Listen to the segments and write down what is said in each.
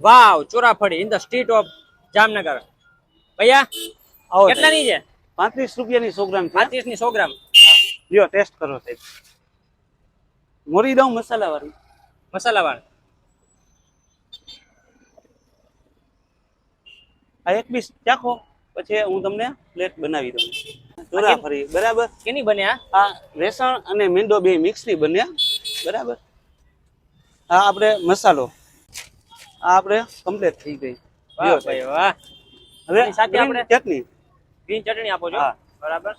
Vav, chorafali in the street of Jamnagar. ભૈયા આવો કેટલાની છે? 35 રૂપિયાની 100 ગ્રામ છે. 35 ની 100 ગ્રામ. લ્યો ટેસ્ટ કરો સાહેબ. મોરી દઉં મસાલા વાળી? મસાલા વાળા. આ એક પીસ ચાખો, પછી હું તમને પ્લેટ બનાવી દઉં. ચોરાફળી બરાબર. કેની બને આ? આ રેસણ અને મેંદો બે મિક્સ ની બન્યા બરાબર. આ આપણે મસાલો, આ આપણે કમ્પ્લીટ થઈ ગઈ. વાહ ભાઈ વાહ. હવે એની સાથે આપણે આપણે ચટણી, ગ્રીન ચટણી આપો છો. હા. બરાબર.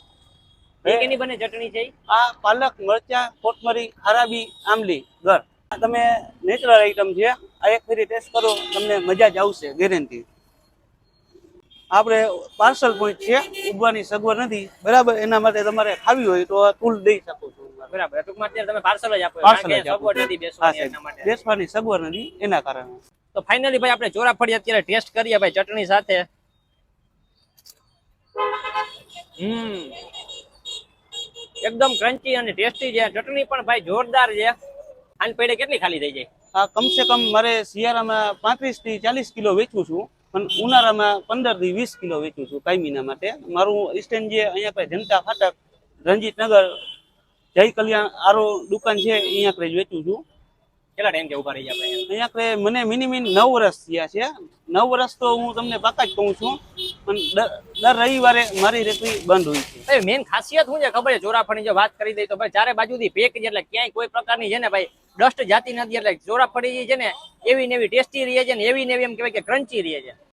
એ કેની બને ચટણી છે ઈ? આ પાલક, મરચા, કોથમરી, ખારાબી, આમલી, ગર. આ તમે નેચરલ આઈટમ છે. આ એક ફેરી ટેસ્ટ કરો, તમને મજા જ આવશે ગેરંટી. આપણે પાર્સલ પોઈન્ટ છે, ઉભવાની સગવડ નથી બરાબર. એના માટે તમારે ખાવી હોય તો ટૂલ દઈ શકો છો. બરાબર. ટૂંકમાં અત્યારે તમે પાર્સલ જ આપો છો, પાર્સલ કારણ જ કે આપો. સગવડ નથી હા બેસવાની સાહેબ, એટલા માટે. બેસવાની સગવડ નથી એના કારણે. તો ફાઇનલી ભાઈ આપણે ચોરાફળી અત્યારે ટેસ્ટ કરીએ ભાઈ ચટણી સાથે. એકદમ ક્રન્ચી અને ટેસ્ટી છે. ચટણી પણ ભાઈ જોરદાર છે. આની પેઢે કેટલી ખાલી થઈ જાય? આ કમસે કમ મારે શિયાળામાં 35 થી 40 કિલો વેચું છું, પણ ઉનાળામાં 15 થી 20 કિલો વેચું છું કાયમીના માટે. મારું સ્ટેન્ડ જે અહીંયા પાસે જનતા ફાટક, રણજીતનગર, જય કલ્યાણ આરો દુકાન છે, અહીંયા આપણે વેચું છું. કેટલા ટાઈમ થી ઉભા રહી જાય આપણે? અહીંયા આપણે મને મિનિમમ 9 વર્ષ થયા છે. 9 વર્ષ તો હું તમને પાકા જ કહું છું, પણ દર રવિવારે મારી રેકડી બંધ હોય છે. ભાઈ મેન ખાસિયત શું છે ખબર છે? ચોરાફળીની જો વાત કરી દઈ તો ભાઈ ચારે બાજુથી પેક છે, એટલે ક્યાંય કોઈ પ્રકારની છે ને ભાઈ ડસ્ટ જાતી નથી. એટલે ચોરાફળી છે ને એવી ને એવી ટેસ્ટી રહે છે ને એવી ને એવી એમ કહેવાય કે ક્રન્ચી રહે છે.